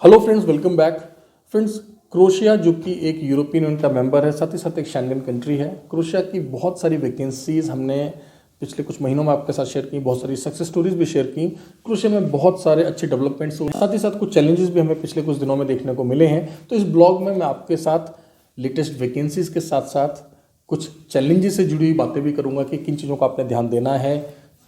Hello friends, welcome back. Friends, Croatia जो कि एक यूरोपियन यूनियन का मेंबर है, साथ ही साथ एक शेंगन कंट्री है। क्रोएशिया की बहुत सारी वैकेंसीज हमने पिछले कुछ महीनों में आपके साथ शेयर की, बहुत सारी सक्सेस स्टोरीज भी शेयर की। क्रोएशिया में बहुत सारे अच्छे डेवलपमेंट्स हुए, साथ ही साथ कुछ चैलेंजेस भी हमें पिछले कुछ दिनों में देखने को मिले हैं। तो इस ब्लॉग में मैं आपके साथ लेटेस्ट वैकेंसीज के साथ साथ कुछ चैलेंजेस से जुड़ी हुई बातें भी करूंगा कि किन चीज़ों का आपने ध्यान देना है,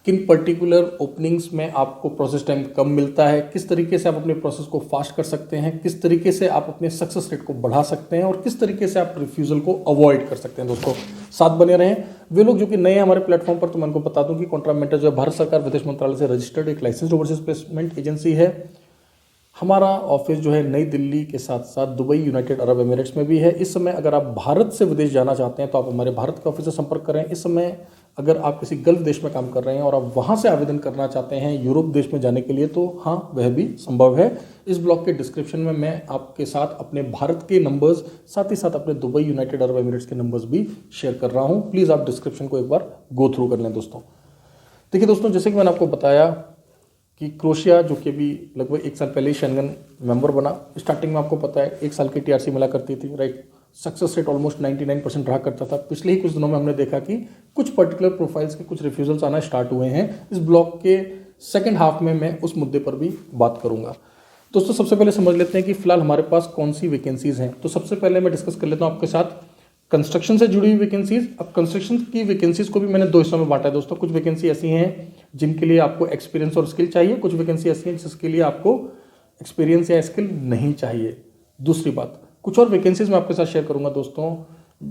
किन पर्टिकुलर ओपनिंग्स में आपको प्रोसेस टाइम कम मिलता है, किस तरीके से आप अपने प्रोसेस को फास्ट कर सकते हैं, किस तरीके से आप अपने सक्सेस रेट को बढ़ा सकते हैं और किस तरीके से आप रिफ्यूजल को अवॉइड कर सकते हैं। दोस्तों, साथ बने रहें। वे लोग जो कि नए हैं हमारे प्लेटफॉर्म पर, तो मैं उनको बता दूं कि कॉन्ट्रा मेंटर जो है भारत सरकार विदेश मंत्रालय से रजिस्टर्ड एक लाइसेंस ओवरसीज प्लेसमेंट एजेंसी है। हमारा ऑफिस जो है नई दिल्ली के साथ साथ दुबई, यूनाइटेड अरब एमिरेट्स में भी है। इस समय अगर आप भारत से विदेश जाना चाहते हैं तो आप हमारे भारत के ऑफिस से संपर्क करें। इस समय अगर आप किसी गल्फ देश में काम कर रहे हैं और आप वहां से आवेदन करना चाहते हैं यूरोप देश में जाने के लिए, तो हाँ, वह भी संभव है। इस ब्लॉग के डिस्क्रिप्शन में मैं आपके साथ अपने भारत के नंबर्स, साथ ही साथ अपने दुबई, यूनाइटेड अरब एमिरेट्स के नंबर्स भी शेयर कर रहा हूँ। प्लीज़ आप डिस्क्रिप्शन को एक बार गो थ्रू कर लें। दोस्तों देखिए, दोस्तों जैसे कि मैंने आपको बताया कि क्रोएशिया जो कि अभी लगभग एक साल पहले ही शेंगन मेंबर बना। स्टार्टिंग में आपको पता है 1 साल की टीआरसी मिला करती थी, राइट। सक्सेस रेट ऑलमोस्ट 99% रहा करता था। पिछले ही कुछ दिनों में हमने देखा कि कुछ पर्टिकुलर प्रोफाइल्स के कुछ रिफ्यूजल्स आना स्टार्ट हुए हैं। इस ब्लॉग के सेकेंड हाफ में मैं उस मुद्दे पर भी बात करूंगा। दोस्तों, सबसे पहले समझ लेते हैं कि फिलहाल हमारे पास कौन सी वैकेंसीज हैं। तो सबसे पहले मैं डिस्कस कर लेता हूँ आपके साथ कंस्ट्रक्शन से जुड़ी हुई वैकेंसीज। अब कंस्ट्रक्शन की वैकेंसीज को भी मैंने 2 हिस्सों में बांटा है। दोस्तों, कुछ वैकेंसी ऐसी हैं जिनके लिए आपको एक्सपीरियंस और स्किल चाहिए, कुछ वैकेंसी ऐसी हैं जिसके लिए आपको एक्सपीरियंस या स्किल नहीं चाहिए। दूसरी बात, कुछ और वैकेंसीज मैं आपके साथ शेयर करूंगा दोस्तों,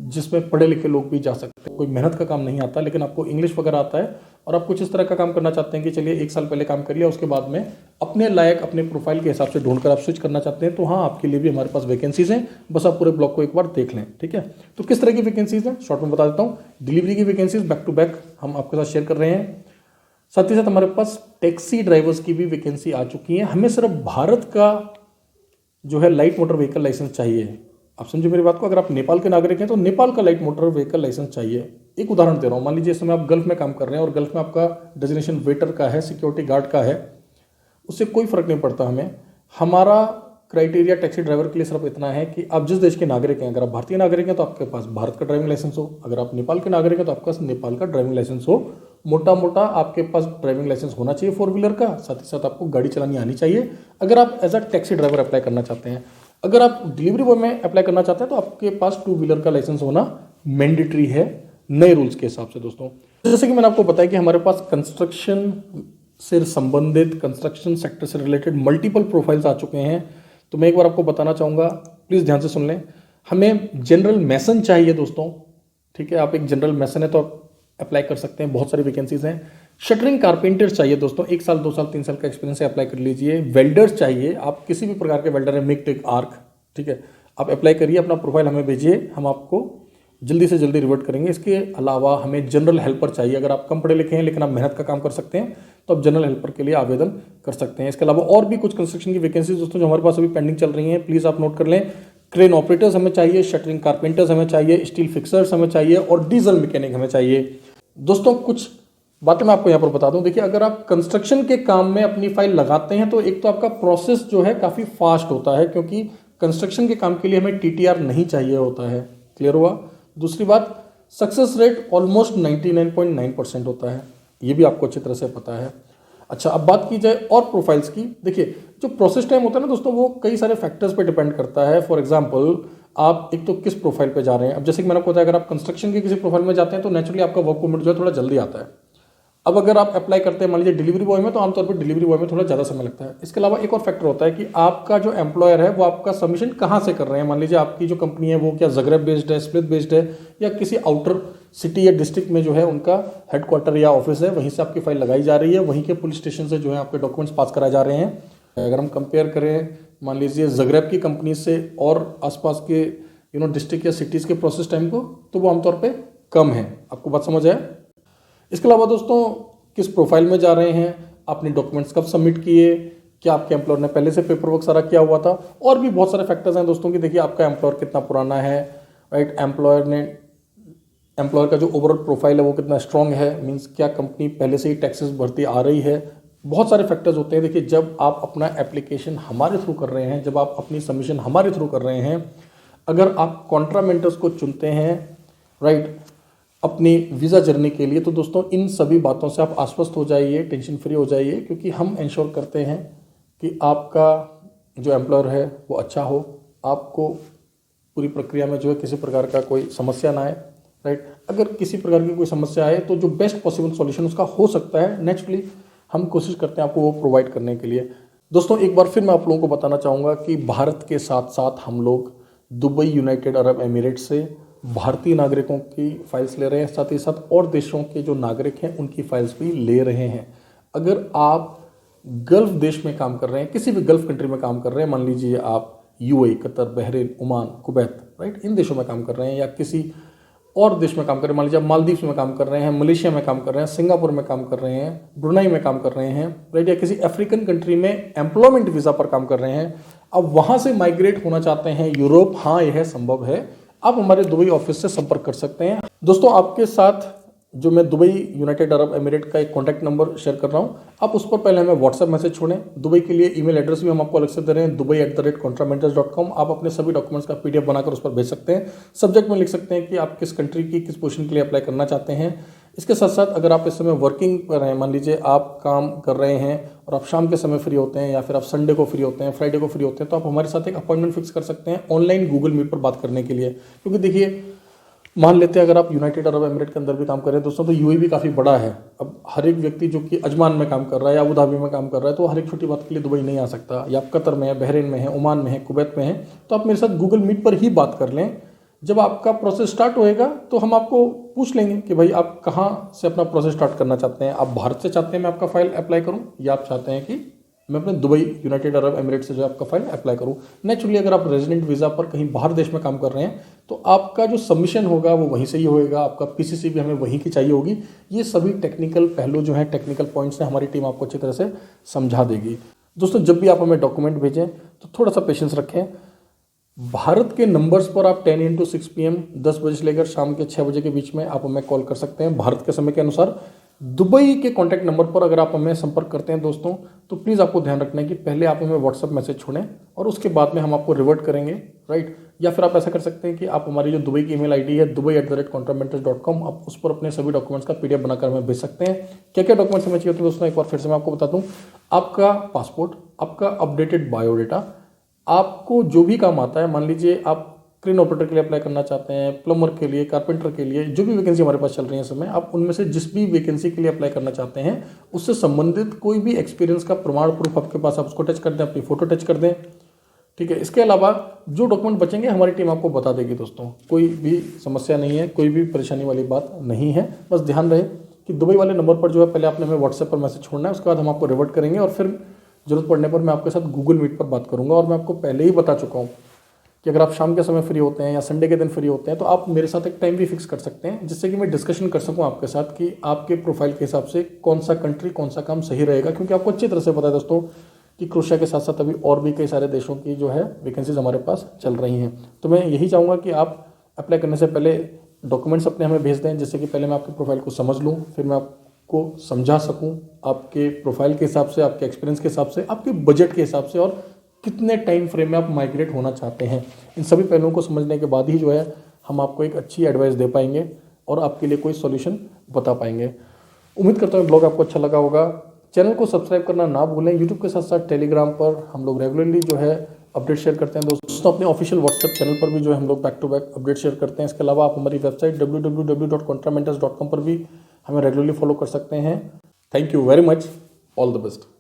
जिसमें पढ़े लिखे लोग भी जा सकते हैं। कोई मेहनत का काम नहीं आता, लेकिन आपको इंग्लिश वगैरह आता है और आप कुछ इस तरह का काम करना चाहते हैं कि चलिए 1 साल पहले काम कर लिया, उसके बाद में अपने लायक अपने प्रोफाइल के हिसाब से ढूंढकर आप स्विच करना चाहते हैं, तो हाँ, आपके लिए भी हमारे पास वैकेंसीज हैं। बस आप पूरे ब्लॉग को एक बार देख लें, ठीक है। तो किस तरह की वैकेंसीज हैं, शॉर्ट में बता देता हूँ। डिलीवरी की वैकेंसीज बैक टू बैक हम आपके साथ शेयर कर रहे हैं। साथ ही साथ हमारे पास टैक्सी ड्राइवर्स की भी वैकेंसी आ चुकी है। हमें सिर्फ भारत का जो है लाइट मोटर व्हीकल लाइसेंस चाहिए। आप समझे मेरी बात को। अगर आप नेपाल के नागरिक हैं तो नेपाल का लाइट मोटर व्हीकल लाइसेंस चाहिए। एक उदाहरण दे रहा हूँ, मान लीजिए इस समय आप गल्फ में काम कर रहे हैं और गल्फ में आपका डेजिग्नेशन वेटर का है, सिक्योरिटी गार्ड का है, उससे कोई फर्क नहीं पड़ता हमें। हमारा क्राइटेरिया टैक्सी ड्राइवर के लिए सिर्फ इतना है कि आप जिस देश के नागरिक हैं, अगर आप भारतीय नागरिक हैं तो आपके पास भारत का ड्राइविंग लाइसेंस हो, अगर आप नेपाल के नागरिक हैं तो आपके पास नेपाल का ड्राइविंग लाइसेंस हो। मोटा मोटा आपके पास ड्राइविंग लाइसेंस होना चाहिए 4 व्हीलर का, साथ ही साथ आपको गाड़ी चलानी आनी चाहिए अगर आप as a taxi driver apply करना चाहते हैं। अगर आप डिलीवरी बॉय में अप्लाई करना चाहते हैं तो आपके पास 2 व्हीलर का लाइसेंस होना मैंडेटरी है नए रूल्स के हिसाब से। दोस्तों, जैसे कि मैंने आपको बताया कि हमारे पास कंस्ट्रक्शन से संबंधित, कंस्ट्रक्शन सेक्टर से रिलेटेड मल्टीपल प्रोफाइल्स आ चुके हैं। तो मैं एक बार आपको बताना चाहूँगा, प्लीज़ ध्यान से सुन लें। हमें जनरल मैसन चाहिए दोस्तों, ठीक है। आप एक जनरल मैसन है तो आप अप्लाई कर सकते हैं, बहुत सारी वैकेंसीज हैं। शटरिंग कारपेंटर्स चाहिए दोस्तों, 1 साल 2 साल 3 साल का एक्सपीरियंस है, अप्लाई कर लीजिए। वेल्डर्स चाहिए, आप किसी भी प्रकार के वेल्डर है, मिग, टिग, आर्क, ठीक है, आप अप्लाई करिए, अपना प्रोफाइल हमें भेजिए, हम आपको जल्दी से जल्दी रिवर्ट करेंगे। इसके अलावा हमें जनरल हेल्पर चाहिए। अगर आप कम पढ़े लिखे हैं लेकिन आप मेहनत का काम कर सकते हैं तो आप जनरल हेल्पर के लिए आवेदन कर सकते हैं। इसके अलावा और भी कुछ कंस्ट्रक्शन की वैकेंसीज दोस्तों जो हमारे पास अभी पेंडिंग चल रही हैं, प्लीज़ आप नोट कर लें। क्रेन ऑपरेटर्स हमें चाहिए, शटरिंग कारपेंटर्स हमें चाहिए, स्टील फिक्सर्स हमें चाहिए और डीजल मैकेनिक हमें चाहिए। दोस्तों, कुछ बातें मैं आपको यहाँ पर बता दूं। देखिए, अगर आप कंस्ट्रक्शन के काम में अपनी फाइल लगाते हैं तो एक तो आपका प्रोसेस जो है काफ़ी फास्ट होता है, क्योंकि कंस्ट्रक्शन के काम के लिए हमें टीटीआर नहीं चाहिए होता है। क्लियर हुआ। दूसरी बात, सक्सेस रेट ऑलमोस्ट 99.9% होता है, ये भी आपको अच्छी तरह से पता है। अच्छा, अब बात की जाए और प्रोफाइल्स की। देखिए, जो प्रोसेस टाइम होता है ना दोस्तों, वो कई सारे फैक्टर्स पे डिपेंड करता है। फॉर एग्जांपल, आप एक तो किस प्रोफाइल पे जा रहे हैं। अब जैसे कि मैंने आपको बताया, अगर आप कंस्ट्रक्शन के किसी प्रोफाइल में जाते हैं तो नेचुरली आपका वर्क परमिट जो है थोड़ा जल्दी आता है। अब अगर आप अप्लाई करते हैं मान लीजिए डिलीवरी बॉय में, तो आमतौर पर डिलीवरी बॉय में थोड़ा ज़्यादा समय लगता है। इसके अलावा एक और फैक्टर होता है कि आपका जो एम्प्लॉयर है वो आपका सबमिशन कहाँ से कर रहे हैं। मान लीजिए आपकी जो कंपनी है वो क्या ज़ग्रेब बेस्ड है, स्प्लिट बेस्ड है, या किसी आउटर सिटी या डिस्ट्रिक्ट में जो है उनका हेडक्वार्टर या ऑफिस है, वहीं से आपकी फाइल लगाई जा रही है, वहीं के पुलिस स्टेशन से जो है आपके डॉक्यूमेंट्स पास कराए जा रहे हैं। अगर हम कंपेयर करें मान लीजिए ज़ग्रेब की कंपनी से और आसपास के डिस्ट्रिक्ट या सिटीज़ के प्रोसेस टाइम को, तो वो आमतौर पर कम है। आपको बात समझ आए। इसके अलावा दोस्तों, किस प्रोफाइल में जा रहे हैं, आपने डॉक्यूमेंट्स कब सबमिट किए, क्या आपके एम्प्लॉयर ने पहले से पेपर वर्क सारा किया हुआ था, और भी बहुत सारे फैक्टर्स हैं दोस्तों। कि देखिए, आपका एम्प्लॉयर कितना पुराना है, राइट, एम्प्लॉयर का जो ओवरऑल प्रोफाइल है वो कितना स्ट्रांग है, मींस क्या कंपनी पहले से ही टैक्सेस भरती आ रही है, बहुत सारे फैक्टर्स होते हैं। देखिए, जब आप अपना एप्लीकेशन हमारे थ्रू कर रहे हैं, जब आप अपनी सबमिशन हमारे थ्रू कर रहे हैं, अगर आप कॉन्ट्रा मेंटर्स को चुनते हैं, राइट, अपनी वीज़ा जर्नी के लिए, तो दोस्तों इन सभी बातों से आप आश्वस्त हो जाइए, टेंशन फ्री हो जाइए, क्योंकि हम इंश्योर करते हैं कि आपका जो एम्प्लॉयर है वो अच्छा हो, आपको पूरी प्रक्रिया में जो है किसी प्रकार का कोई समस्या ना आए, राइट। अगर किसी प्रकार की कोई समस्या आए तो जो बेस्ट पॉसिबल सॉल्यूशन उसका हो सकता है, नेचुरली हम कोशिश करते हैं आपको वो प्रोवाइड करने के लिए। दोस्तों एक बार फिर मैं आप लोगों को बताना चाहूँगा कि भारत के साथ साथ हम लोग दुबई, यूनाइटेड अरब एमिरेट से भारतीय नागरिकों की फाइल्स ले रहे हैं, साथ ही साथ और देशों के जो नागरिक हैं उनकी फाइल्स भी ले रहे हैं। अगर आप गल्फ देश में काम कर रहे हैं, किसी भी गल्फ कंट्री में काम कर रहे हैं, मान लीजिए आप UAE, Qatar, Bahrain, Oman, Kuwait, right, इन देशों में काम कर रहे हैं, या किसी और देश में काम कर रहे हैं, मान लीजिए आप मालदीव्स में काम कर रहे हैं, मलेशिया में काम कर रहे हैं, सिंगापुर में काम कर रहे हैं, ब्रुनाई में काम कर रहे हैं, राइट, या किसी अफ्रीकन कंट्री में एम्प्लॉयमेंट वीज़ा पर काम कर रहे हैं, अब वहाँ से माइग्रेट होना चाहते हैं यूरोप, हाँ यह संभव है, आप हमारे दुबई ऑफिस से संपर्क कर सकते हैं। दोस्तों आपके साथ जो मैं दुबई, यूनाइटेड अरब एमिरेट का एक कॉन्टैक्ट नंबर शेयर कर रहा हूँ, आप उस पर पहले हमें व्हाट्सएप मैसेज छोड़ें। दुबई के लिए ईमेल एड्रेस भी हम आपको अलग से दे रहे हैं, dubai@contramentors.com। आप अपने सभी डॉक्यूमेंट्स का PDF बनाकर उस पर भेज सकते हैं। सब्जेक्ट में लिख सकते हैं कि आप किस कंट्री की किस पोजीशन के लिए अप्लाई करना चाहते हैं। इसके साथ साथ अगर आप इस समय वर्किंग पर हैं, मान लीजिए आप काम कर रहे हैं और आप शाम के समय फ्री होते हैं, या फिर आप संडे को फ्री होते हैं, फ्राइडे को फ्री होते हैं, तो आप हमारे साथ एक अपॉइंटमेंट फिक्स कर सकते हैं ऑनलाइन गूगल मीट पर बात करने के लिए। क्योंकि देखिए, मान लेते हैं अगर आप यूनाइटेड अरब एमिरेट के अंदर भी काम कर रहे हैं दोस्तों, तो यूएई भी काफ़ी बड़ा है। अब हर एक व्यक्ति जो कि अजमान में काम कर रहा है या अबू धाबी में काम कर रहा है, तो हर एक छोटी बात के लिए दुबई नहीं आ सकता, या आप कतर में है, बहरीन में है, ओमान में है, कुवैत में है, तो आप मेरे साथ गूगल मीट पर ही बात कर लें। जब आपका प्रोसेस स्टार्ट होएगा तो हम आपको पूछ लेंगे कि भाई आप कहाँ से अपना प्रोसेस स्टार्ट करना चाहते हैं। आप भारत से चाहते हैं मैं आपका फाइल अप्लाई करूँ, या आप चाहते हैं कि मैं अपने दुबई, यूनाइटेड अरब एमिरेट से जो आपका फाइल अप्लाई करूँ। नेचुरली अगर आप रेजिडेंट वीज़ा पर कहीं बाहर देश में काम कर रहे हैं तो आपका जो सबमिशन होगा वो वहीं से ही होएगा, आपका पीसीसी भी हमें वहीं की चाहिए होगी। ये सभी टेक्निकल पहलू जो हैं, टेक्निकल पॉइंट्स हैं, हमारी टीम आपको अच्छी तरह से समझा देगी। दोस्तों जब भी आप हमें डॉक्यूमेंट भेजें तो थोड़ा सा पेशेंस रखें। भारत के नंबर्स पर आप 10 into 6 PM 10 बजे से लेकर शाम के 6 बजे के बीच में आप हमें कॉल कर सकते हैं भारत के समय के अनुसार। दुबई के कॉन्टैक्ट नंबर पर अगर आप हमें संपर्क करते हैं दोस्तों, तो प्लीज़ आपको ध्यान रखना है कि पहले आप हमें व्हाट्सएप मैसेज छोड़ें और उसके बाद में हम आपको रिवर्ट करेंगे, राइट। या फिर आप ऐसा कर सकते हैं कि आप हमारी जो दुबई की ईमेल आईडी है dubai@contramentors.com, आप उस पर अपने सभी डॉक्यूमेंट्स का PDF बनाकर हमें भेज सकते हैं। क्या क्या डॉक्यूमेंट्स हमें चाहिए होते हैं दोस्तों, एक बार फिर से मैं आपको बता दूँ। आपका पासपोर्ट, आपका अपडेटेड बायोडेटा, आपको जो भी काम आता है, मान लीजिए आप क्रेन ऑपरेटर के लिए अप्लाई करना चाहते हैं, प्लम्बर के लिए, कारपेंटर के लिए, जो भी वैकेंसी हमारे पास चल रही है समय, आप उनमें से जिस भी वैकेंसी के लिए अप्लाई करना चाहते हैं उससे संबंधित कोई भी एक्सपीरियंस का प्रमाण प्रूफ आपके पास, आप उसको टच कर दें, अपनी फोटो टच कर दें, ठीक है। इसके अलावा जो डॉक्यूमेंट बचेंगे हमारी टीम आपको बता देगी दोस्तों, कोई भी समस्या नहीं है, कोई भी परेशानी वाली बात नहीं है। बस ध्यान रहे कि दुबई वाले नंबर पर जो है पहले आपने हमें व्हाट्सएप पर मैसेज छोड़ना है, उसके बाद हम आपको रिवर्ट करेंगे और फिर जरूरत पड़ने पर मैं आपके साथ गूगल मीट पर बात करूंगा। और मैं आपको पहले ही बता चुका हूँ कि अगर आप शाम के समय फ्री होते हैं या संडे के दिन फ्री होते हैं तो आप मेरे साथ एक टाइम भी फिक्स कर सकते हैं, जिससे कि मैं डिस्कशन कर सकूं आपके साथ कि आपके प्रोफाइल के हिसाब से कौन सा कंट्री, कौन सा काम सही रहेगा। क्योंकि आपको अच्छी तरह से पता है दोस्तों कि क्रोएशिया के साथ साथ अभी और भी कई सारे देशों की जो है वैकेंसीज हमारे पास चल रही हैं। तो मैं यही चाहूँगा कि आप अप्लाई करने से पहले डॉक्यूमेंट्स अपने हमें भेज दें, जिससे कि पहले मैं आपके प्रोफाइल को समझ लूँ, फिर मैं आपको समझा सकूँ आपके प्रोफाइल के हिसाब से, आपके एक्सपीरियंस के हिसाब से, आपके बजट के हिसाब से, और कितने टाइम फ्रेम में आप माइग्रेट होना चाहते हैं। इन सभी पहलुओं को समझने के बाद ही जो है हम आपको एक अच्छी एडवाइस दे पाएंगे और आपके लिए कोई सॉल्यूशन बता पाएंगे। उम्मीद करता हूँ ब्लॉग आपको अच्छा लगा होगा। चैनल को सब्सक्राइब करना ना भूलें। यूट्यूब के साथ साथ टेलीग्राम पर हम लोग रेगुलरली जो है अपडेट शेयर करते हैं दोस्तों। अपने ऑफिशियल व्हाट्सएप चैनल पर भी जो है हम लोग back to back update share करते हैं। इसके अलावा आप हमारी वेबसाइट www.contramentors.com पर भी हमें रेगुलरली फॉलो कर सकते हैं। Thank you very much, all the best.